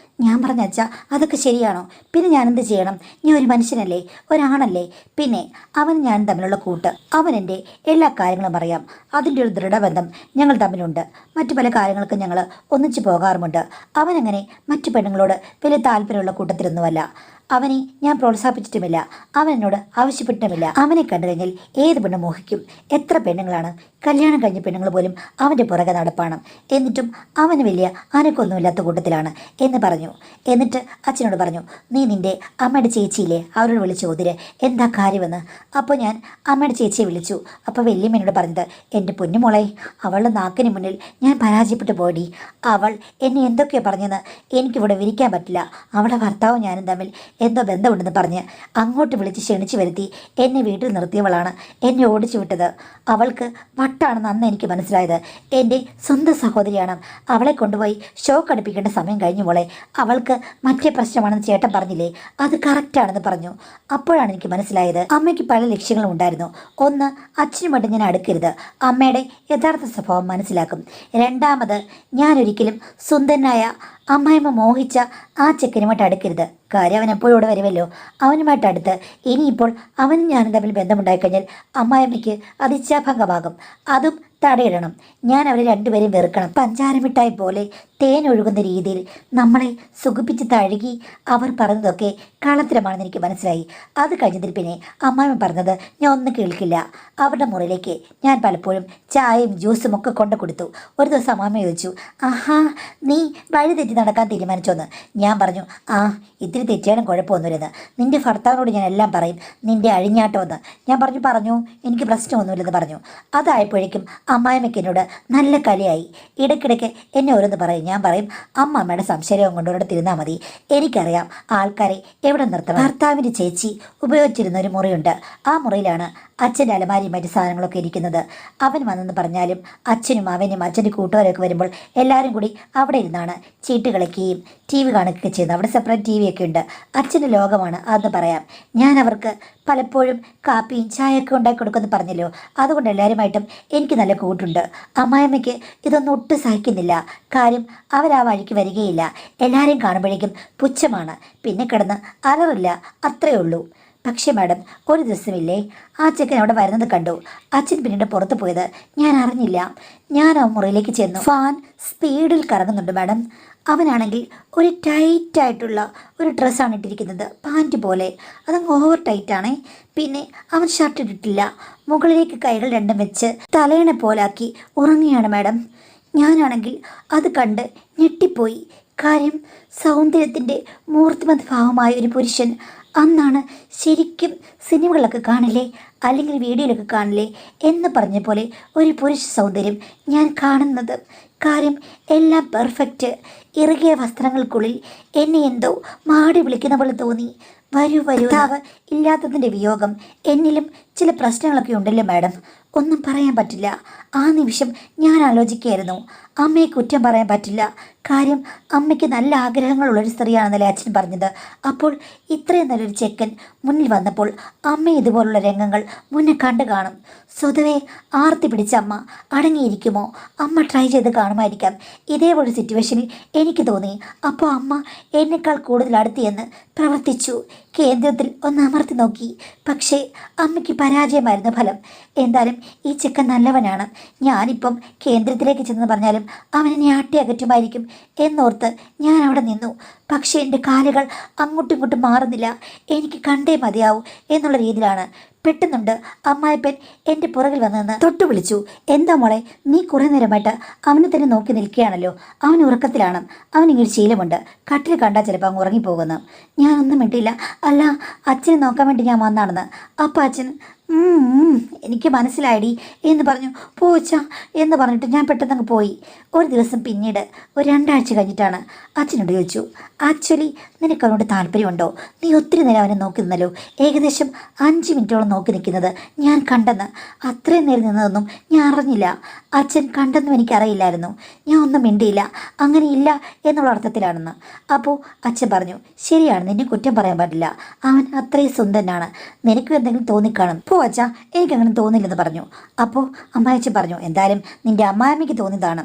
ഞാൻ പറഞ്ഞ അച്ഛാ, അതൊക്കെ ശരിയാണോ? പിന്നെ ഞാനെന്ത് ചെയ്യണം? ഞാൻ ഒരു മനുഷ്യനല്ലേ, ഒരാണല്ലേ. പിന്നെ അവൻ ഞാൻ തമ്മിലുള്ള കൂട്ട്, അവൻ എൻ്റെ എല്ലാ കാര്യങ്ങളും അറിയാം. അതിൻ്റെ ഒരു ദൃഢബന്ധം ഞങ്ങൾ തമ്മിലുണ്ട്. മറ്റു പല കാര്യങ്ങൾക്കും ഞങ്ങൾ ഒന്നിച്ചു പോകാറുമുണ്ട്. അവനങ്ങനെ മറ്റു പെണ്ണുങ്ങളോട് വലിയ താല്പര്യമുള്ള കൂട്ടത്തിലൊന്നുമല്ല. അവനെ ഞാൻ പ്രോത്സാഹിപ്പിച്ചിട്ടുമില്ല, അവൻ എന്നോട് ആവശ്യപ്പെട്ടിട്ടുമില്ല. അവനെ കണ്ടു കഴിഞ്ഞാൽ ഏത് പെണ്ണ് മോഹിക്കും. എത്ര പെണ്ണുങ്ങളാണ്, കല്യാണം കഴിഞ്ഞ പെണ്ണുങ്ങൾ പോലും അവൻ്റെ പുറകെ നടപ്പാണ്. എന്നിട്ടും അവന് വലിയ അനക്കൊന്നുമില്ലാത്ത കൂട്ടത്തിലാണ് എന്ന് പറഞ്ഞു. എന്നിട്ട് അച്ഛനോട് പറഞ്ഞു, നീ നിൻ്റെ അമ്മയുടെ ചേച്ചിയില്ലേ, അവരോട് വിളിച്ച് ചോദിര് എന്താ കാര്യമെന്ന്. അപ്പോൾ ഞാൻ അമ്മയുടെ ചേച്ചിയെ വിളിച്ചു. അപ്പോൾ വല്യമ്മേനോട് പറഞ്ഞത്, എൻ്റെ പൊന്നുമോളെ, അവളുടെ നാക്കിന് മുന്നിൽ ഞാൻ പരാജയപ്പെട്ടു പോയി. അവൾ എന്നെ എന്തൊക്കെയോ പറഞ്ഞെന്ന് എനിക്കിവിടെ വിരിക്കാൻ പറ്റില്ല. അവളുടെ ഭർത്താവും ഞാനും തമ്മിൽ എന്തോ ബന്ധമുണ്ടെന്ന് പറഞ്ഞ് അങ്ങോട്ട് വിളിച്ച് ക്ഷണിച്ചു വരുത്തി എന്നെ വീട്ടിൽ നിർത്തിയവളാണ് എന്നെ ഓടിച്ചു വിട്ടത്. അവൾക്ക് വട്ടാണെന്ന് അന്ന് എനിക്ക് മനസ്സിലായത്. എൻ്റെ സ്വന്തം സഹോദരിയാണ്. അവളെ കൊണ്ടുപോയി ഷോക്ക് അടുപ്പിക്കേണ്ട സമയം കഴിഞ്ഞു മോളെ. അവൾക്ക് മറ്റേ പ്രശ്നമാണെന്ന് ചേട്ടൻ പറഞ്ഞില്ലേ, അത് കറക്റ്റാണെന്ന് പറഞ്ഞു. അപ്പോഴാണ് എനിക്ക് മനസ്സിലായത് അമ്മയ്ക്ക് പല ലക്ഷ്യങ്ങളും ഉണ്ടായിരുന്നു. ഒന്ന്, അച്ഛനുമായിട്ട് ഞാൻ അടുക്കരുത്, അമ്മയുടെ യഥാർത്ഥ സ്വഭാവം മനസ്സിലാക്കും. രണ്ടാമത്, ഞാനൊരിക്കലും സുന്ദരനായ അമ്മായിമ്മ മോഹിച്ച ആ ചെക്കനുമായിട്ട് അടുക്കരുത്. കാര്യം അവൻ എപ്പോഴും ഇവിടെ വരുമല്ലോ. അവനുമായിട്ട് അടുത്ത് ഇനിയിപ്പോൾ അവനും ഞാനും തമ്മിൽ ബന്ധമുണ്ടായിക്കഴിഞ്ഞാൽ അമ്മായിമ്മയ്ക്ക് അത് ഇച്ഛാഭംഗമാകും. അതും തടയിടണം. ഞാൻ അവരെ 2 പേരെയും വെറുക്കണം. പഞ്ചാരമിഠായി പോലെ തേൻ ഒഴുകുന്ന രീതിയിൽ നമ്മളെ സുഖിപ്പിച്ച് തഴുകി അവർ പറഞ്ഞതൊക്കെ കള്ളത്തരമാണെന്ന് എനിക്ക് മനസ്സിലായി. അത് കഴിഞ്ഞതിൽ പിന്നെ അമ്മായിമ്മ പറഞ്ഞത് ഞാൻ ഒന്നും കേൾക്കില്ല. അവരുടെ മുറിയിലേക്ക് ഞാൻ പലപ്പോഴും ചായയും ജ്യൂസും ഒക്കെ കൊണ്ടു കൊടുത്തു. ഒരു ദിവസം അമ്മായിമ്മ ചോദിച്ചു, ആഹാ, നീ വഴി തെറ്റി നടക്കാൻ തീരുമാനിച്ചോന്ന്. ഞാൻ പറഞ്ഞു, ആ, ഇത്തിരി തെറ്റിയാലും കുഴപ്പമൊന്നുമില്ലെന്ന്. നിൻ്റെ ഭർത്താവിനോട് ഞാൻ എല്ലാം പറയും, നിൻ്റെ അഴിഞ്ഞാട്ടമെന്ന്. ഞാൻ പറഞ്ഞു, എനിക്ക് പ്രശ്നമൊന്നുമില്ലെന്ന് പറഞ്ഞു. അതായപ്പോഴേക്കും അമ്മായിമ്മയ്ക്ക് എന്നോട് നല്ല കലിയായി. ഇടയ്ക്കിടയ്ക്ക് എന്നെ ഓരോന്ന് പറയും. ഞാൻ പറയും, അമ്മമ്മയുടെ സംശയം കൊണ്ട് ഒരിടത്ത് ഇരുന്നാൽ മതി, എനിക്കറിയാം ആൾക്കാരെ എവിടെ നിർത്തണം. ഭർത്താവിൻ്റെ ചേച്ചി ഉപയോഗിച്ചിരുന്ന ഒരു മുറിയുണ്ട്. ആ മുറിയിലാണ് അച്ഛൻ്റെ അലമാരിയും മറ്റു സാധനങ്ങളൊക്കെ ഇരിക്കുന്നത്. അവൻ വന്നെന്ന് പറഞ്ഞാലും അച്ഛനും അവനും അച്ഛൻ്റെ കൂട്ടുകാരൊക്കെ വരുമ്പോൾ എല്ലാവരും കൂടി അവിടെ ഇരുന്നാണ് ചീട്ട് കളിക്കുകയും TV കാണുകയൊക്കെ ചെയ്യുന്നത്. അവിടെ സെപ്പറേറ്റ് TV ഒക്കെ ഉണ്ട്. അച്ഛൻ്റെ ലോകമാണ് അതെന്ന് പറയാം. ഞാൻ അവർക്ക് പലപ്പോഴും കാപ്പിയും ചായയൊക്കെ ഉണ്ടാക്കി കൊടുക്കുമെന്ന് പറഞ്ഞല്ലോ. അതുകൊണ്ട് എല്ലാവരുമായിട്ടും എനിക്ക് നല്ല കൂട്ടുണ്ട്. അമ്മായിമ്മയ്ക്ക് ഇതൊന്നും ഒട്ടും സഹിക്കുന്നില്ല. കാര്യം അവരാ വഴിക്ക് വരികയില്ല. എല്ലാവരെയും കാണുമ്പോഴേക്കും പുച്ഛമാണ്. പിന്നെ കിടന്ന് അലറില്ല, അത്രയേ ഉള്ളൂ. പക്ഷേ മാഡം, ഒരു ദിവസമില്ലേ ആ ചെക്കൻ അവിടെ വരുന്നത് കണ്ടു. അച്ഛൻ പിന്നീട് പുറത്ത് പോയത് ഞാൻ അറിഞ്ഞില്ല. ഞാൻ ആ മുറിയിലേക്ക് ചെന്നു. ഫാൻ സ്പീഡിൽ കറങ്ങുന്നുണ്ട് മാഡം. അവനാണെങ്കിൽ ഒരു ടൈറ്റായിട്ടുള്ള ഒരു ഡ്രസ്സാണ് ഇട്ടിരിക്കുന്നത്, പാൻറ്റ് പോലെ. അതങ്ങ് ഓവർ ടൈറ്റാണേ. പിന്നെ അവൻ ഷർട്ട് ഇട്ടിട്ടില്ല. മുകളിലേക്ക് കൈകൾ രണ്ടും വെച്ച് തലയണ പോലാക്കി ഉറങ്ങിയാണ് മാഡം. ഞാനാണെങ്കിൽ അത് കണ്ട് ഞെട്ടിപ്പോയി. കാര്യം സൗന്ദര്യത്തിൻ്റെ മൂർത്തിമത് ഭാവമായ ഒരു പുരുഷൻ അന്നാണ് ശരിക്കും സിനിമകളിലൊക്കെ കാണില്ലേ, അല്ലെങ്കിൽ വീഡിയോയിലൊക്കെ കാണില്ലേ എന്ന് പറഞ്ഞ പോലെ ഒരു പുരുഷ സൗന്ദര്യം ഞാൻ കാണുന്നത്. കാര്യം എല്ലാം പെർഫെക്റ്റ്. ഇറുകിയ വസ്ത്രങ്ങൾക്കുള്ളിൽ എന്നെ എന്തോ മാടി വിളിക്കുന്ന പോലെ തോന്നി. വരൂ വരൂ. ഇല്ലാത്തതിൻ്റെ വിയോഗം എന്നിലും ചില പ്രശ്നങ്ങളൊക്കെ ഉണ്ടല്ലോ മാഡം. ഒന്നും പറയാൻ പറ്റില്ല. ആ നിമിഷം ഞാൻ ആലോചിക്കുകയായിരുന്നു, അമ്മയെ കുറ്റം പറയാൻ പറ്റില്ല. കാര്യം അമ്മയ്ക്ക് നല്ല ആഗ്രഹങ്ങളുള്ളൊരു സ്ത്രീയാണെന്നല്ലേ അച്ഛൻ പറഞ്ഞത്. അപ്പോൾ ഇത്രയും നല്ലൊരു ചെക്കൻ മുന്നിൽ വന്നപ്പോൾ അമ്മ ഇതുപോലുള്ള രംഗങ്ങൾ മുന്നേ കണ്ടു കാണും. സ്വതവേ ആർത്തി പിടിച്ച അമ്മ അടങ്ങിയിരിക്കുമോ? അമ്മ ട്രൈ ചെയ്ത് കാണുമായിരിക്കാം. ഇതേപോലെ സിറ്റുവേഷനിൽ എനിക്ക് തോന്നി അപ്പോൾ അമ്മ എന്നേക്കാൾ കൂടുതൽ അടുത്തിയെന്ന് പ്രവർത്തിച്ചു. കേന്ദ്രത്തിൽ ഒന്ന് അമർത്തി നോക്കി. പക്ഷേ അമ്മയ്ക്ക് പരാജയമായിരുന്നു ഫലം. എന്തായാലും ഈ ചെക്കൻ നല്ലവനാണ്. ഞാനിപ്പം കേന്ദ്രത്തിലേക്ക് ചെന്ന് പറഞ്ഞാലും അവനെ ആട്ടി അകറ്റുമായിരിക്കും എന്നോർത്ത് ഞാൻ അവിടെ നിന്നു. പക്ഷേ എൻ്റെ കാലുകൾ അങ്ങോട്ടും ഇങ്ങോട്ടും മാറുന്നില്ല. എനിക്ക് കണ്ടേ മതിയാവൂ എന്നുള്ള രീതിയിലാണ്. പെട്ടെന്നുണ്ട് അമ്മായിപ്പൻ എൻ്റെ പുറകിൽ വന്നെന്ന് തൊട്ടു വിളിച്ചു. എന്താ മോളെ, നീ കുറേ നേരമായിട്ട് അവനെ തന്നെ നോക്കി നിൽക്കുകയാണല്ലോ. അവൻ ഉറക്കത്തിലാണ്. അവനിങ്ങനെ ശീലമുണ്ട്, കട്ടിൽ കണ്ടാൽ ചിലപ്പോൾ അങ്ങ് ഉറങ്ങിപ്പോകുന്നു. ഞാനൊന്നും മിണ്ടില്ല. അല്ല, അച്ഛനെ നോക്കാൻ വേണ്ടി ഞാൻ വന്നാണെന്ന്. അപ്പം അച്ഛൻ എനിക്ക് മനസ്സിലായിടി എന്ന് പറഞ്ഞു. പോച്ച എന്ന് പറഞ്ഞിട്ട് ഞാൻ പെട്ടെന്നങ്ങ് പോയി. ഒരു ദിവസം പിന്നീട് ഒരു 2 ആഴ്ച കഴിഞ്ഞിട്ടാണ് അച്ഛനോട് ചോദിച്ചു, ആക്ച്വലി നിനക്ക് അവനോട് താല്പര്യമുണ്ടോ? നീ ഒത്തിരി നേരം അവനെ നോക്കി നിന്നല്ലോ. ഏകദേശം 5 മിനിറ്റോളം നോക്കി നിൽക്കുന്നത് ഞാൻ കണ്ടെന്ന്. അത്രയും നേരം നിന്നതൊന്നും ഞാൻ അറിഞ്ഞില്ല. അച്ഛൻ കണ്ടെന്നും എനിക്കറിയില്ലായിരുന്നു. ഞാൻ ഒന്നും മിണ്ടിയില്ല. അങ്ങനെയില്ല എന്നുള്ള അർത്ഥത്തിലാണെന്ന്. അപ്പോൾ അച്ഛൻ പറഞ്ഞു, ശരിയാണ്, നിന്നെ കുറ്റം പറയാൻ പറ്റില്ല. അവൻ അത്രയും സുന്ദരനാണ്. നിനക്കും എന്തെങ്കിലും തോന്നിക്കാണും. അച്ഛാ, എനിക്കങ്ങനെ തോന്നില്ലെന്ന് പറഞ്ഞു. അപ്പോൾ അമ്മായിച്ചൻ പറഞ്ഞു, എന്തായാലും നിൻ്റെ അമ്മായിമ്മയ്ക്ക് തോന്നിയതാണ്.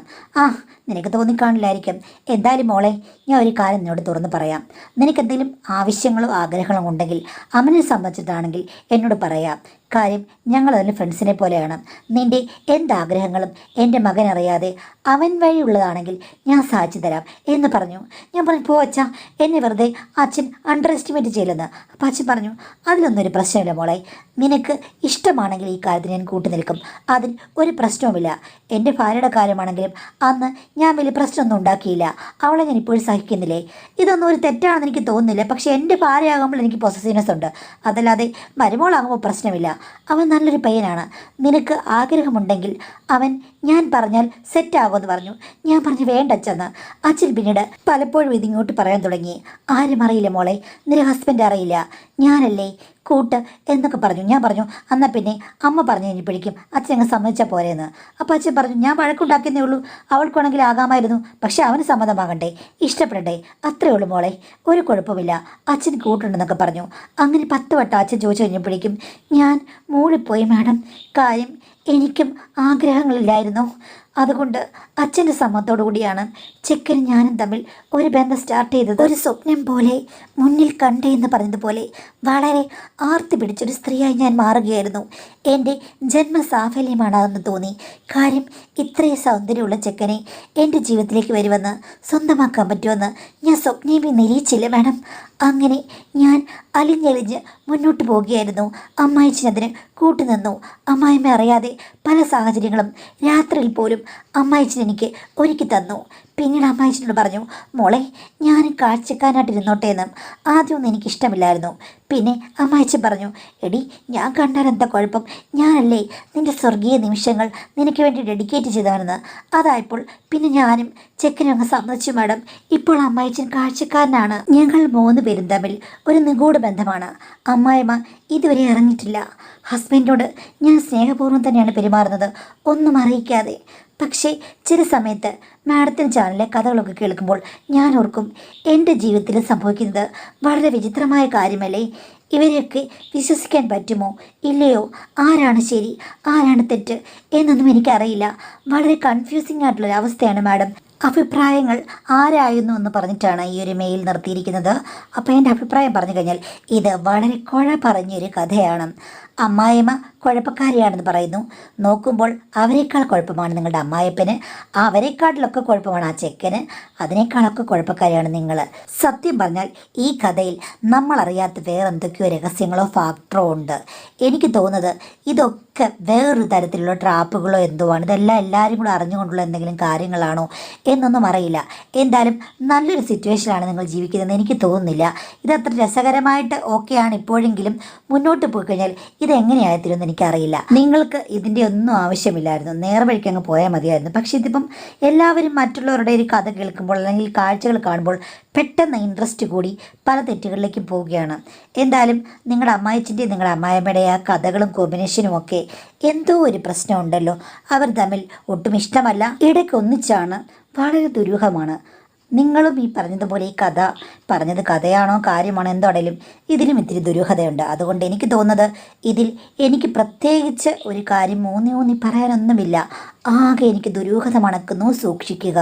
നിനക്ക് തോന്നിക്കാണില്ലായിരിക്കും. എന്തായാലും മോളെ, ഞാൻ ഒരു കാര്യം നിന്നോട് തുറന്ന് പറയാം. നിനക്കെന്തെങ്കിലും ആവശ്യങ്ങളോ ആഗ്രഹങ്ങളോ ഉണ്ടെങ്കിൽ അവനെ സംബന്ധിച്ചിട്ടാണെങ്കിൽ എന്നോട് പറയാം. കാര്യം ഞങ്ങൾ അതിൽ ഫ്രണ്ട്സിനെ പോലെയാണ്. നിൻ്റെ എന്താഗ്രഹങ്ങളും എൻ്റെ മകൻ അറിയാതെ അവൻ വഴിയുള്ളതാണെങ്കിൽ ഞാൻ സാധിച്ചു തരാം എന്ന് പറഞ്ഞു. ഞാൻ പറഞ്ഞു, അച്ഛാ, എന്നെ വെറുതെ അച്ഛൻ അണ്ടർ എസ്റ്റിമേറ്റ് ചെയ്യില്ലെന്ന്. അപ്പം അച്ഛൻ പറഞ്ഞു, അതിലൊന്നും ഒരു പ്രശ്നമില്ല മോളെ. നിനക്ക് ഇഷ്ടമാണെങ്കിൽ ഈ കാര്യത്തിന് ഞാൻ കൂട്ടി നിൽക്കും. അതിൽ ഒരു പ്രശ്നവുമില്ല. എൻ്റെ ഭാര്യയുടെ കാര്യമാണെങ്കിലും അന്ന് ഞാൻ വലിയ പ്രശ്നമൊന്നും ഉണ്ടാക്കിയില്ല. അവളെ ഞാൻ ഇപ്പോഴും സഹിക്കുന്നില്ലേ. ഇതൊന്നും ഒരു തെറ്റാണെന്ന് എനിക്ക് തോന്നുന്നില്ല. പക്ഷേ എൻ്റെ ഭാര്യയാകുമ്പോൾ എനിക്ക് പൊസസീവ്നെസ് ഉണ്ട്. അതല്ലാതെ മരുമോളാകുമ്പോൾ പ്രശ്നമില്ല. അവൻ നല്ലൊരു പയ്യനാണ്. നിനക്ക് ആഗ്രഹമുണ്ടെങ്കിൽ അവൻ ഞാൻ പറഞ്ഞാൽ സെറ്റാകുമെന്ന് പറഞ്ഞു. ഞാൻ പറഞ്ഞു, വേണ്ട അച്ഛന്ന്. അച്ഛൻ പിന്നീട് പലപ്പോഴും ഇതിങ്ങോട്ട് പറയാൻ തുടങ്ങി. ആരും അറിയില്ല മോളെ, നിന്റെ ഹസ്ബൻഡ് അറിയില്ല, ഞാനല്ലേ കൂട്ട് എന്നൊക്കെ പറഞ്ഞു. ഞാൻ പറഞ്ഞു, എന്നാൽ പിന്നെ അമ്മ പറഞ്ഞു കഴിഞ്ഞപ്പോഴേക്കും അച്ഛൻ അങ്ങ് സമ്മതിച്ചാൽ പോരെയെന്ന്. അപ്പോൾ അച്ഛൻ പറഞ്ഞു, ഞാൻ വഴക്കുണ്ടാക്കുന്നേ ഉള്ളൂ. അവൾക്കാണെങ്കിൽ ആകാമായിരുന്നു. പക്ഷെ അവന് സമ്മതമാകണ്ടേ, ഇഷ്ടപ്പെടണ്ടേ, അത്രേ ഉള്ളൂ മോളെ, ഒരു കുഴപ്പമില്ല, അച്ഛൻ കൂട്ടുണ്ടെന്നൊക്കെ പറഞ്ഞു. അങ്ങനെ 10 വട്ടം അച്ഛൻ ചോദിച്ചു കഴിഞ്ഞപ്പോഴേക്കും ഞാൻ മൂളിപ്പോയി മാഡം. കാര്യം എനിക്കും ആഗ്രഹങ്ങളില്ലായിരുന്നു. അതുകൊണ്ട് അച്ഛൻ്റെ സമ്മതത്തോടു കൂടിയാണ് ചെക്കനും ഞാനും തമ്മിൽ ഒരു ബന്ധം സ്റ്റാർട്ട് ചെയ്തത്. ഒരു സ്വപ്നം പോലെ മുന്നിൽ കണ്ടേ എന്ന് പറഞ്ഞതുപോലെ വളരെ ആർത്തി പിടിച്ചൊരു സ്ത്രീയായി ഞാൻ മാറുകയായിരുന്നു. എൻ്റെ ജന്മസാഫല്യമാണ് അതെന്ന് തോന്നി. കാര്യം ഇത്രയും സൗന്ദര്യമുള്ള ചെക്കനെ എൻ്റെ ജീവിതത്തിലേക്ക് വരുമെന്ന് സ്വന്തമാക്കാൻ പറ്റുമെന്ന് ഞാൻ സ്വപ്നമേ നിരീക്ഷിച്ചില്ല മാഡം. അങ്ങനെ ഞാൻ അലിഞ്ഞലിഞ്ഞ് മുന്നോട്ട് പോവുകയായിരുന്നു. അമ്മായിച്ചനതിന് കൂട്ടുനിന്നു. അമ്മായിമ്മ അറിയാതെ പല സാഹചര്യങ്ങളും രാത്രിയിൽ പോലും അമ്മായിച്ചൻ എനിക്ക് ഒരുക്കി തന്നു. പിന്നീട് അമ്മായിച്ചനോട് പറഞ്ഞു, മോളെ, ഞാൻ കാഴ്ചക്കാരനായിട്ട് ഇരുന്നോട്ടെ എന്നും. ആദ്യമൊന്നും എനിക്കിഷ്ടമില്ലായിരുന്നു. പിന്നെ അമ്മായിച്ചൻ പറഞ്ഞു, എടി, ഞാൻ കണ്ടാൽ എന്താ കുഴപ്പം, ഞാനല്ലേ നിൻ്റെ സ്വർഗീയ നിമിഷങ്ങൾ നിനക്ക് വേണ്ടി ഡെഡിക്കേറ്റ് ചെയ്തവനെന്ന്. അതായപ്പോൾ പിന്നെ ഞാനും ചെക്കനും അങ്ങ് സമ്മതിച്ചു മാഡം. ഇപ്പോൾ അമ്മായിച്ചൻ കാഴ്ചക്കാരനാണ്. ഞങ്ങൾ 3 പേരും തമ്മിൽ ഒരു നിഗൂഢ ബന്ധമാണ്. അമ്മായിമ്മ ഇതുവരെ അറിഞ്ഞിട്ടില്ല. ഹസ്ബൻഡിനോട് ഞാൻ സ്നേഹപൂർവ്വം തന്നെയാണ് പെരുമാറുന്നത്, ഒന്നും അറിയിക്കാതെ. പക്ഷേ ചില സമയത്ത് മാഡത്തിന് ചാനലിലെ കഥകളൊക്കെ കേൾക്കുമ്പോൾ ഞാൻ ഓർക്കും, എൻ്റെ ജീവിതത്തിൽ സംഭവിക്കുന്നത് വളരെ വിചിത്രമായ കാര്യമല്ലേ. ഇവരെയൊക്കെ വിശ്വസിക്കാൻ പറ്റുമോ ഇല്ലയോ, ആരാണ് ശരി ആരാണ് തെറ്റ് എന്നൊന്നും എനിക്കറിയില്ല. വളരെ കൺഫ്യൂസിങ് ആയിട്ടുള്ളൊരവസ്ഥയാണ് മാഡം. അഭിപ്രായങ്ങൾ ആരായിരുന്നു എന്ന് പറഞ്ഞിട്ടാണ് ഈ ഒരു മെയിൽ നിർത്തിയിരിക്കുന്നത്. അപ്പോൾ എൻ്റെ അഭിപ്രായം പറഞ്ഞു കഴിഞ്ഞാൽ ഇത് വളരെ പറഞ്ഞൊരു കഥയാണ്. അമ്മായിമ്മ കുഴപ്പക്കാരിയാണെന്ന് പറയുന്നു. നോക്കുമ്പോൾ അവരെക്കാൾ കുഴപ്പമാണ് നിങ്ങളുടെ അമ്മായിപ്പന്, അവരെക്കാട്ടിലൊക്കെ കുഴപ്പമാണ് ആ ചെക്കന്, അതിനേക്കാളൊക്കെ കുഴപ്പക്കാരിയാണ് നിങ്ങൾ. സത്യം പറഞ്ഞാൽ ഈ കഥയിൽ നമ്മളറിയാത്ത വേറെ എന്തൊക്കെയോ രഹസ്യങ്ങളോ ഫാക്ടറോ ഉണ്ട്. എനിക്ക് തോന്നുന്നത് ഇതൊക്കെ വേറൊരു തരത്തിലുള്ള ട്രാപ്പുകളോ എന്തോ ആണ്. ഇതെല്ലാം എല്ലാവരും കൂടെ അറിഞ്ഞുകൊണ്ടുള്ള എന്തെങ്കിലും കാര്യങ്ങളാണോ എന്നൊന്നും അറിയില്ല. എന്തായാലും നല്ലൊരു സിറ്റുവേഷനിലാണ് നിങ്ങൾ ജീവിക്കുന്നതെന്ന് എനിക്ക് തോന്നുന്നില്ല. ഇതത്ര രസകരമായിട്ട് ഓക്കെയാണ് ഇപ്പോഴെങ്കിലും. മുന്നോട്ട് പോയി കഴിഞ്ഞാൽ ഇതെങ്ങനെയായിത്തീരുമെന്ന് എനിക്കറിയില്ല. നിങ്ങൾക്ക് ഇതിൻ്റെ ഒന്നും ആവശ്യമില്ലായിരുന്നു, നേർവഴിക്ക് അങ്ങ് പോയാൽ മതിയായിരുന്നു. പക്ഷെ ഇതിപ്പം എല്ലാവരും മറ്റുള്ളവരുടെ ഒരു കഥ കേൾക്കുമ്പോൾ അല്ലെങ്കിൽ കാഴ്ചകൾ കാണുമ്പോൾ പെട്ടെന്ന് ഇൻട്രസ്റ്റ് കൂടി പല തെറ്റുകളിലേക്ക് പോവുകയാണ്. എന്തായാലും നിങ്ങളുടെ അമ്മായിച്ചിൻ്റെയും നിങ്ങളുടെ അമ്മായിയമ്മയുടെ ആ കഥകളും കോമ്പിനേഷനും ഒക്കെ എന്തോ ഒരു പ്രശ്നമുണ്ടല്ലോ. അവർ തമ്മിൽ ഒട്ടും ഇഷ്ടമല്ല, ഇടയ്ക്ക് ഒന്നിച്ചാണ്, വളരെ ദുരൂഹമാണ്. നിങ്ങളും ഈ പറഞ്ഞതുപോലെ ഈ കഥ പറഞ്ഞത് കഥയാണോ കാര്യമാണോ എന്താണേലും ഇതിലും ഇത്തിരി ദുരൂഹതയുണ്ട്. അതുകൊണ്ട് എനിക്ക് തോന്നുന്നത് ഇതിൽ എനിക്ക് പ്രത്യേകിച്ച് ഒരു കാര്യം ഊന്നി പറയാനൊന്നുമില്ല. ആകെ എനിക്ക് ദുരൂഹത മണക്കുന്നു, സൂക്ഷിക്കുക.